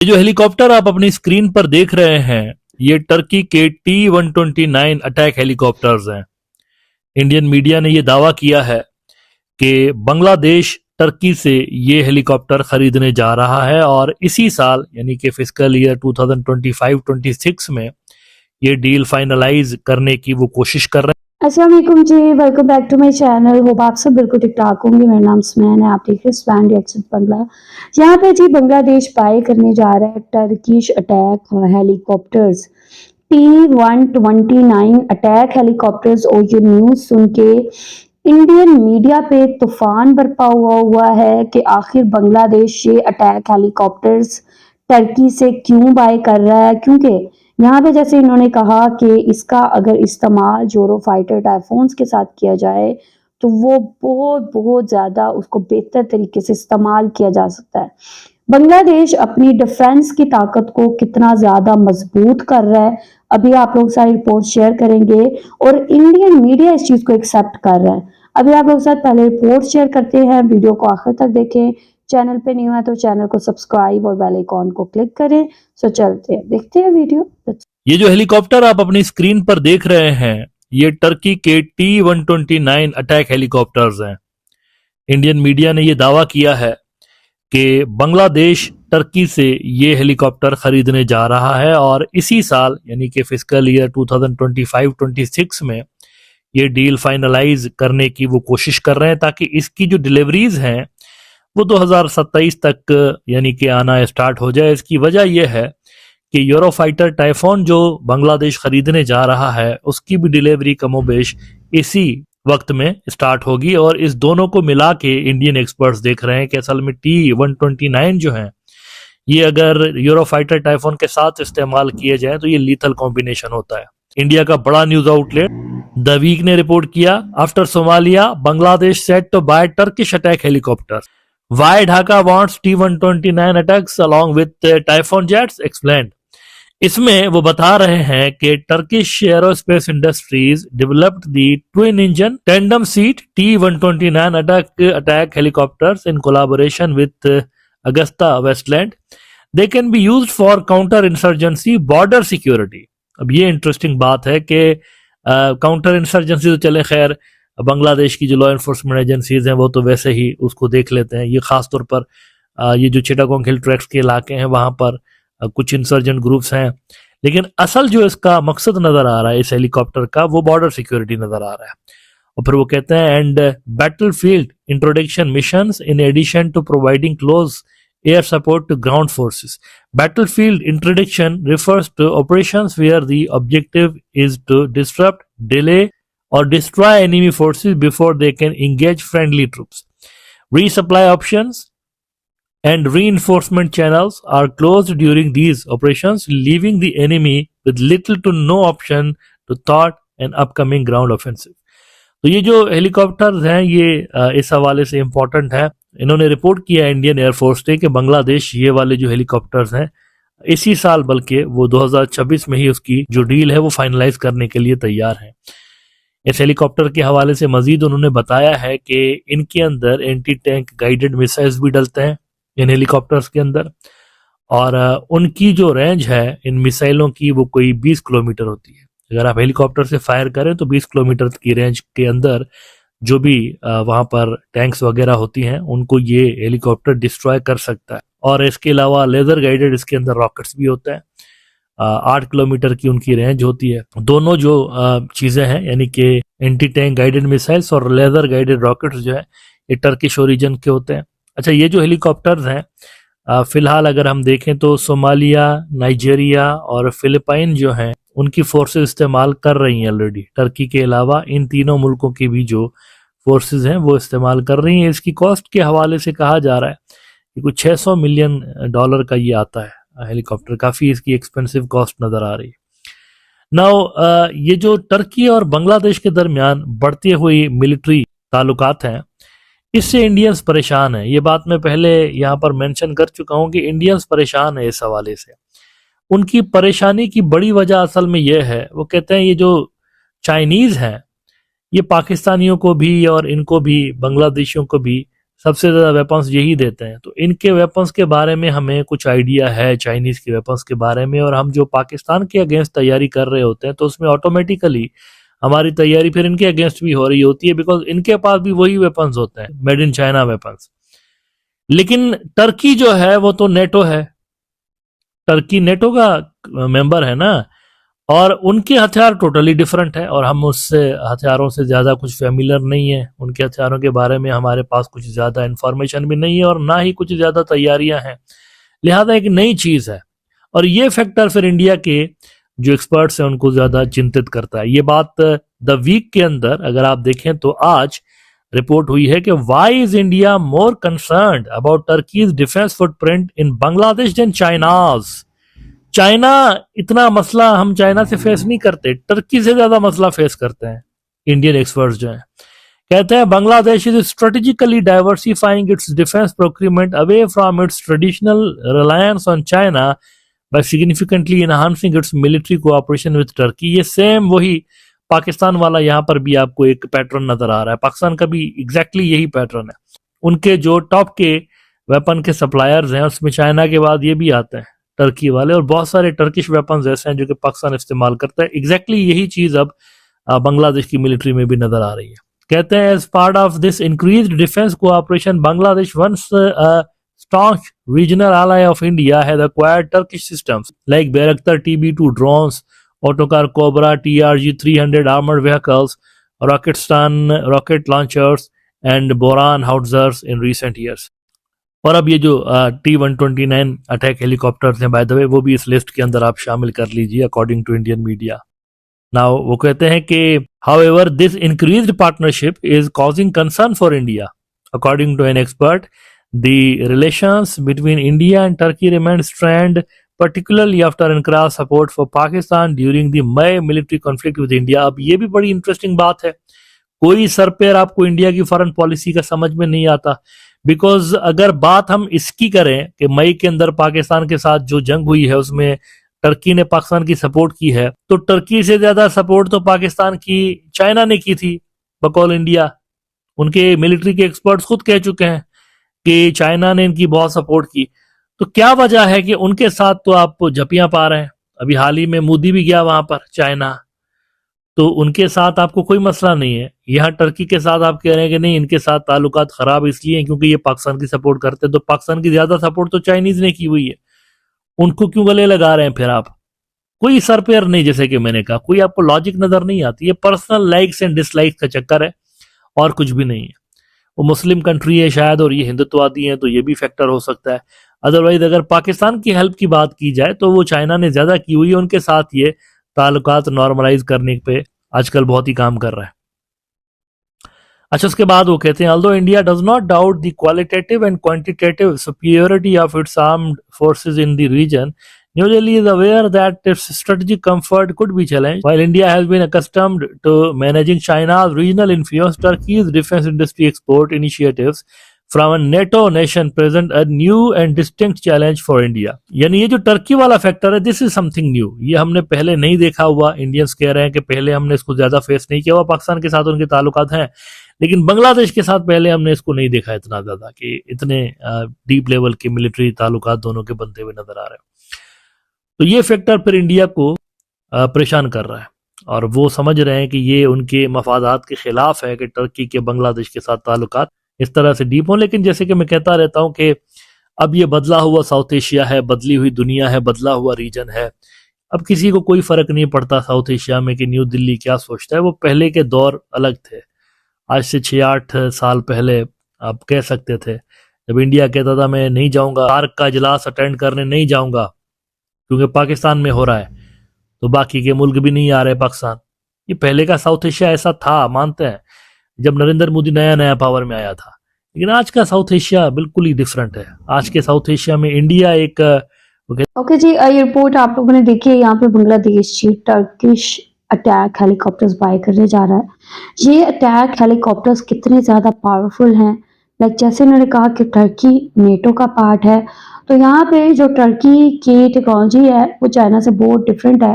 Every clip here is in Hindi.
ये जो हेलीकॉप्टर आप अपनी स्क्रीन पर देख रहे हैं, ये टर्की के T-129 अटैक हेलीकॉप्टर्स हैं। इंडियन मीडिया ने ये दावा किया है कि बांग्लादेश टर्की से ये हेलीकॉप्टर खरीदने जा रहा है और इसी साल यानी कि फिस्कल ईयर 2025-26 में ये डील फाइनलाइज करने की वो कोशिश कर रहे हैं। अस्सलाम वालेकुम जी, welcome back to my channel. Hope आप सब बिल्कुल ठीक ठाक होंगे। मेरा नाम सुमैन है, आप देख रहे हैं सुमैन रिएक्शन बंगला। यहाँ पे जी बांग्लादेश बाय करने जा रहा है Turkish attack helicopters T-129 attack helicopters. और ये न्यूज़ सुन के इंडियन मीडिया पे तूफान बरपा हुआ है कि आखिर बांग्लादेश ये अटैक हेलीकॉप्टर्स टर्की से क्यों बाय कर रहा है, क्योंकि यहाँ पे जैसे इन्होंने कहा कि इसका अगर इस्तेमाल जोरो फाइटर टाइफोन्स के साथ किया जाए तो वो बहुत बहुत ज़्यादा उसको बेहतर तरीके से इस्तेमाल किया जा सकता है। बांग्लादेश अपनी डिफेंस की ताकत को कितना ज़्यादा मजबूत कर रहा है, अभी आप लोग सारी रिपोर्ट शेयर करेंगे और इंडियन मीडिया इस चीज़ को एक्सेप्ट कर रहा है। अभी आप लोग साथ पहले रिपोर्ट शेयर करते हैं, वीडियो को आखिर तक देखें। चैनल पे न्यू है तो चैनल को सब्सक्राइब और बेल आइकॉन को क्लिक करें। सो चलते हैं, देखते हैं वीडियो। ये जो हेलीकॉप्टर आप अपनी स्क्रीन पर देख रहे हैं, ये टर्की के T-129 अटैक हेलीकॉप्टर्स हैं। इंडियन मीडिया ने ये दावा किया है कि बांग्लादेश टर्की से ये हेलीकॉप्टर खरीदने जा रहा है और इसी साल यानी कि फिस्कल ईयर 2025-26 में ये डील फाइनलाइज करने की वो कोशिश कर रहे हैं ताकि इसकी जो डिलीवरीज हैं वो 2027 तक यानी कि आना स्टार्ट हो जाए। इसकी वजह यह है कि यूरोफाइटर टाइफोन जो बांग्लादेश खरीदने जा रहा है उसकी भी डिलीवरी कमोबेश इसी वक्त में स्टार्ट होगी और इस दोनों को मिला के इंडियन एक्सपर्ट्स देख रहे हैं कि असल में T-129 जो है ये अगर यूरोफाइटर टाइफोन के साथ इस्तेमाल किए जाए तो ये लीथल कॉम्बिनेशन होता है। इंडिया का बड़ा न्यूज आउटलेट द वीक ने रिपोर्ट किया, after Somalia Bangladesh set to buy Turkish attack helicopter, why Dhaka wants T-129 attacks along with Typhoon jets explained. इसमें वो बता रहे हैं कि Turkish Aerospace Industries developed the twin engine tandem seat T-129 attack helicopters in collaboration with Agusta Westland. They can be used for counter insurgency border security. अब ये इंटरेस्टिंग बात है कि काउंटर इंसर्जेंसी तो चले खैर बांग्लादेश की जो लॉ एनफोर्समेंट एजेंसीज हैं वो तो वैसे ही उसको देख लेते हैं। ये खासतौर पर ये जो चिटागोंग हिल ट्रैक्स के इलाके हैं वहां पर कुछ इंसर्जेंट ग्रुप्स हैं, लेकिन असल जो इसका मकसद नजर आ रहा है इस हेलीकॉप्टर का वो बॉर्डर सिक्योरिटी नजर आ रहा है। और फिर वो कहते हैं and battlefield introduction missions in addition to providing close air support to ground forces. Battlefield introduction refers to operations where the objective is to disrupt, delay, or destroy enemy forces before they can engage friendly troops. Resupply options and reinforcement channels are closed during these operations, leaving the enemy with little to no option to thwart an upcoming ground offensive. तो ये जो हेलीकॉप्टर्स हैं ये इस हवाले से इम्पोर्टेंट है। इन्होंने रिपोर्ट किया इंडियन एयरफोर्स ने कि बांग्लादेश ये वाले जो हेलीकॉप्टर्स हैं इसी साल बल्कि वो 2026 में ही उसकी जो डील है वो फाइनलाइज करने के लिए तैयार है। इस हेलीकॉप्टर के हवाले से मजीद उन्होंने बताया है कि इनके अंदर एंटी टैंक गाइडेड मिसाइल्स भी डलते हैं इन हेलीकॉप्टर्स के अंदर और उनकी जो रेंज है इन मिसाइलों की वो कोई 20 किलोमीटर होती है। अगर आप हेलीकॉप्टर से फायर करें तो 20 किलोमीटर की रेंज के अंदर जो भी वहां पर टैंक्स वगैरह होती हैं उनको ये हेलीकॉप्टर डिस्ट्रॉय कर सकता है। और इसके अलावा लेजर गाइडेड इसके अंदर रॉकेट्स भी होते हैं। 8 किलोमीटर की उनकी रेंज होती है। दोनों जो चीजें हैं यानी कि एंटी टैंक गाइडेड मिसाइल्स और लेजर गाइडेड रॉकेट्स जो है ये टर्किश ओरिजिन के होते हैं। अच्छा, ये जो हेलीकॉप्टर्स हैं फिलहाल अगर हम देखें तो सोमालिया, नाइजीरिया और फिलिपाइन जो हैं उनकी फोर्सेस इस्तेमाल कर रही हैं ऑलरेडी। टर्की के अलावा इन तीनों मुल्कों की भी जो फोर्सेस हैं वो इस्तेमाल कर रही हैं। इसकी कॉस्ट के हवाले से कहा जा रहा है कि कुछ $600 मिलियन का ये आता है हेलीकॉप्टर। काफ़ी इसकी एक्सपेंसिव कॉस्ट नज़र आ रही है। नाउ ये जो टर्की और बांग्लादेश के दरमियान बढ़ती हुई मिलिट्री ताल्लुकात हैं इससे इंडियंस परेशान हैं। ये बात मैं पहले यहाँ पर मेंशन कर चुका हूँ कि इंडियंस परेशान है इस हवाले से। उनकी परेशानी की बड़ी वजह असल में यह है, वो कहते हैं ये जो चाइनीज़ हैं ये पाकिस्तानियों को भी और इनको भी बांग्लादेशियों को भी सबसे ज्यादा वेपन्स यही देते हैं। तो इनके वेपन्स के बारे में हमें कुछ आइडिया है चाइनीज के वेपन्स के बारे में, और हम जो पाकिस्तान के अगेंस्ट तैयारी कर रहे होते हैं तो उसमें ऑटोमेटिकली हमारी तैयारी फिर इनके अगेंस्ट भी हो रही होती है, बिकॉज इनके पास भी वही वेपन्स होते हैं, मेड इन चाइना वेपन्स। लेकिन टर्की जो है वो तो नेटो है, टर्की नेटो का मेंबर है ना, और उनके हथियार टोटली डिफरेंट है, और हम उससे हथियारों से ज्यादा कुछ फेमिलियर नहीं है। उनके हथियारों के बारे में हमारे पास कुछ ज्यादा इंफॉर्मेशन भी नहीं है और ना ही कुछ ज्यादा तैयारियां हैं, लिहाजा एक नई चीज है। और ये फैक्टर फिर इंडिया के जो एक्सपर्ट्स हैं उनको ज्यादा चिंतित करता है। ये बात द वीक के अंदर अगर आप देखें तो आज रिपोर्ट हुई है कि why is India more concerned about Turkey's defence footprint in Bangladesh than China's. China इतना मसला हम चाइना से फेस नहीं करते, टर्की से ज्यादा मसला फेस करते हैं इंडियन एक्सपर्ट्स जो हैं। कहते हैं Bangladesh is strategically diversifying it's defence procurement away from its traditional reliance on China bye significantly enhancing it's military cooperation with Turkey. ये सेम वही पाकिस्तान वाला यहाँ पर भी आपको एक पैटर्न नजर आ रहा है, पाकिस्तान का भी एग्जैक्टली यही पैटर्न है। उनके जो टॉप के वेपन के सप्लायर्स हैं उसमें चाइना के बाद ये भी आते हैं टर्की वाले, और बहुत सारे टर्किश वेपन्स ऐसे हैं जो कि पाकिस्तान इस्तेमाल करता है। एग्जैक्टली यही चीज अब बांग्लादेश की मिलिट्री में भी नजर आ रही है। कहते हैं as part of this increased defence cooperation Bangladesh once staunch regional ally of India has acquired Turkish systems like Bayraktar TB2 drones, Otokar Cobra TRG-300 armored vehicles, rocket launchers and Boran howitzers in recent years. और अब ये जो T-129 अटैक हेलीकॉप्टर्स हैं बाय द वे, वो भी इस लिस्ट के अंदर आप शामिल कर लीजिए according to Indian media. Now वो कहते हैं कि however this increased partnership is causing concern for India according to an expert. The relations between India and Turkey remained strained, particularly after encouraged support for Pakistan during the May military conflict with India. अब ये भी बड़ी इंटरेस्टिंग बात है, कोई सर पैर आपको इंडिया की फॉरेन पॉलिसी का समझ में नहीं आता। बिकॉज अगर बात हम इसकी करें कि मई के अंदर पाकिस्तान के साथ जो जंग हुई है उसमें टर्की ने पाकिस्तान की सपोर्ट की है, तो टर्की से ज्यादा सपोर्ट तो पाकिस्तान की चाइना ने की थी बकौल इंडिया। उनके मिलिट्री के एक्सपर्ट्स खुद कह चुके हैं कि चाइना ने इनकी बहुत सपोर्ट की। तो क्या वजह है कि उनके साथ तो आप झपियां पा रहे हैं? अभी हाल ही में मोदी भी गया वहां पर चाइना, तो उनके साथ आपको कोई मसला नहीं है। यहाँ टर्की के साथ आप कह रहे हैं कि नहीं, इनके साथ ताल्लुकात खराब इसलिए हैं क्योंकि ये पाकिस्तान की सपोर्ट करते हैं। तो पाकिस्तान की ज्यादा सपोर्ट तो चाइनीज ने की हुई है, उनको क्यों गले लगा रहे हैं फिर आप? कोई सर पैर नहीं, जैसे कि मैंने कहा, कोई आपको लॉजिक नजर नहीं आती। ये पर्सनल लाइक्स एंड डिसलाइक्स का चक्कर है और कुछ भी नहीं है। वो मुस्लिम कंट्री है शायद और ये हिंदुत्ववादी है, तो ये भी फैक्टर हो सकता है। अदरवाइज अगर पाकिस्तान की हेल्प की बात की जाए तो वो चाइना ने ज्यादा की हुई है, उनके साथ ये ताल्लुकात नॉर्मलाइज करने पे आजकल बहुत ही काम कर रहा है। अच्छा, उसके बाद वो कहते हैं although India does not doubt the qualitative and quantitative superiority of its armed forces in the region, New Delhi is aware that its strategic comfort could be challenged. While India has been accustomed to managing China's regional influence, Turkey's defense industry export initiatives from a NATO nation present a new and distinct challenge for India. यानी ये जो टर्की वाला फैक्टर है, दिस इज समथिंग न्यू, ये हमने पहले नहीं देखा हुआ। इंडियंस कह रहे हैं कि पहले हमने इसको ज्यादा फेस नहीं किया हुआ, पाकिस्तान के साथ उनके ताल्लुकात हैं, लेकिन बांग्लादेश के साथ पहले हमने इसको नहीं देखा इतना ज्यादा कि इतने डीप लेवल के मिलिट्री ताल्लुकात दोनों के बनते हुए नजर आ रहे हैं। तो ये फैक्टर फिर इंडिया को परेशान कर रहा है और वो समझ रहे हैं कि ये उनके मफादात के खिलाफ है कि टर्की के बांग्लादेश के साथ ताल्लुकात इस तरह से डीप हों। लेकिन जैसे कि मैं कहता रहता हूं कि अब ये बदला हुआ साउथ एशिया है, बदली हुई दुनिया है, बदला हुआ रीजन है। अब किसी को कोई फर्क नहीं पड़ता साउथ एशिया में कि न्यू दिल्ली क्या सोचता है। वो पहले के दौर अलग थे, आज से 6-8 साल पहले आप कह सकते थे जब इंडिया कहता था मैं नहीं जाऊंगा, सार्क का इजलास अटेंड करने नहीं जाऊंगा क्योंकि पाकिस्तान में हो रहा है, तो बाकी के मुल्क भी नहीं आ रहे पाकिस्तान। ये पहले का साउथ एशिया ऐसा था, मानते हैं, जब नरेंद्र मोदी नया नया पावर में आया था। लेकिन आज का साउथ एशिया बिल्कुल ही डिफरेंट है। आज के साउथ एशिया में इंडिया एक ओके जी, ये रिपोर्ट आप लोगों ने देखी है। यहाँ पे बांग्लादेश जी टर्किश अटैक हेलीकॉप्टर्स बाय करने जा रहा है। ये अटैक हेलीकॉप्टर्स कितने ज़्यादा पावरफुल हैं, लाइक जैसे उन्होंने कहा कि टर्की नेटो का पार्ट है, तो यहाँ पे जो टर्की की टेक्नोलॉजी है वो चाइना से बहुत डिफरेंट है।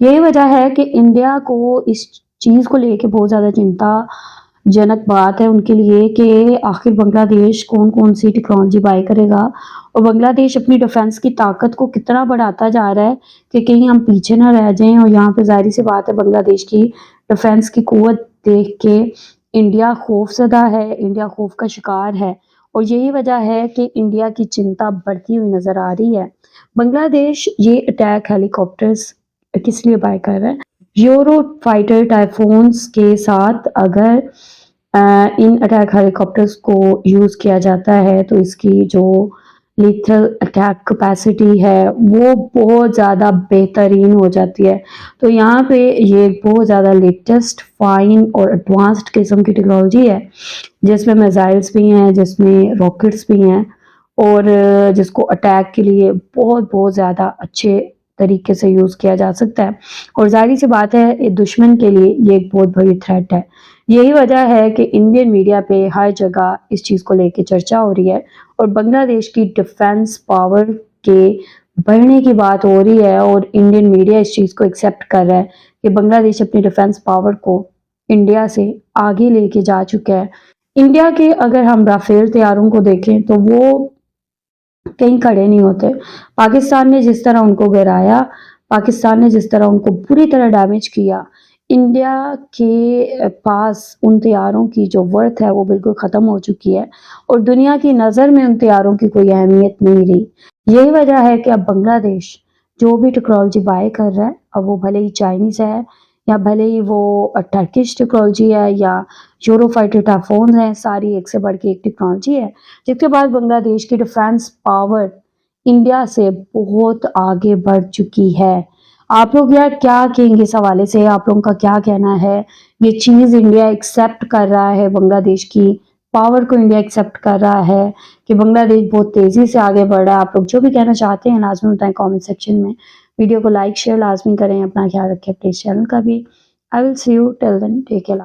यही वजह है कि इंडिया को इस चीज़ को लेके बहुत ज़्यादा चिंता जनक बात है उनके लिए कि आखिर बांग्लादेश कौन कौन सी टेक्नोलॉजी बाय करेगा और बांग्लादेश अपनी डिफेंस की ताकत को कितना बढ़ाता जा रहा है कि कहीं हम पीछे ना रह जाएं। और यहाँ पे जाहिर सी बात है बांग्लादेश की डिफेंस की कुव्वत देख के इंडिया खौफजदा है, इंडिया खौफ का शिकार है और यही वजह है कि इंडिया की चिंता बढ़ती हुई नज़र आ रही है। बांग्लादेश ये अटैक हेलीकॉप्टर्स किस लिए बाय कर रहा है? यूरो फाइटर टाइफोन्स के साथ अगर इन अटैक हेलीकॉप्टर्स को यूज़ किया जाता है तो इसकी जो लीथल अटैक कैपेसिटी है वो बहुत ज़्यादा बेहतरीन हो जाती है। तो यहाँ पे ये बहुत ज़्यादा लेटेस्ट फाइन और एडवांस्ड किस्म की टेक्नोलॉजी है जिसमें मिसाइल्स भी हैं, जिसमें रॉकेट्स भी हैं और जिसको अटैक के लिए बहुत बहुत ज़्यादा अच्छे तरीके से यूज़ किया जा सकता है। और ज़ाहिर सी बात है दुश्मन के लिए ये एक बहुत बड़ी थ्रेट है। यही वजह है कि इंडियन मीडिया पे हर जगह इस चीज़ को लेके चर्चा हो रही है और बांग्लादेश की डिफेंस पावर के बढ़ने की बात हो रही है और इंडियन मीडिया इस चीज़ को एक्सेप्ट कर रहा है कि बांग्लादेश अपनी डिफेंस पावर को इंडिया से आगे लेके जा चुका है। इंडिया के अगर हम राफेल तैयारों को देखें तो वो कहीं खड़े नहीं होते। पाकिस्तान ने जिस तरह उनको गिराया, पाकिस्तान ने जिस तरह उनको बुरी तरह डैमेज किया, इंडिया के पास उन तैयारों की जो वर्थ है वो बिल्कुल ख़त्म हो चुकी है और दुनिया की नज़र में उन तैयारों की कोई अहमियत नहीं रही। यही वजह है कि अब बांग्लादेश जो भी टेक्नोलॉजी बाय कर रहा है, अब वो भले ही चाइनीज़ है या भले ही वो टर्किश टेक्नोलॉजी है या यूरोफाइटर टाइफोन्स हैं, सारी एक से बढ़ के एक टेक्नोलॉजी है जिसके बाद बांग्लादेश की डिफेंस पावर इंडिया से बहुत आगे बढ़ चुकी है। आप लोग यार क्या कहेंगे इस हवाले से? आप लोगों का क्या कहना है? ये चीज़ इंडिया एक्सेप्ट कर रहा है, बांग्लादेश की पावर को इंडिया एक्सेप्ट कर रहा है कि बांग्लादेश बहुत तेज़ी से आगे बढ़ रहा है? आप लोग जो भी कहना चाहते हैं लाजमी बताएं कमेंट सेक्शन में। वीडियो को लाइक शेयर लाजमी करें, अपना ख्याल रखें, प्लीज़ चैनल का भी। I will see you till then, take care.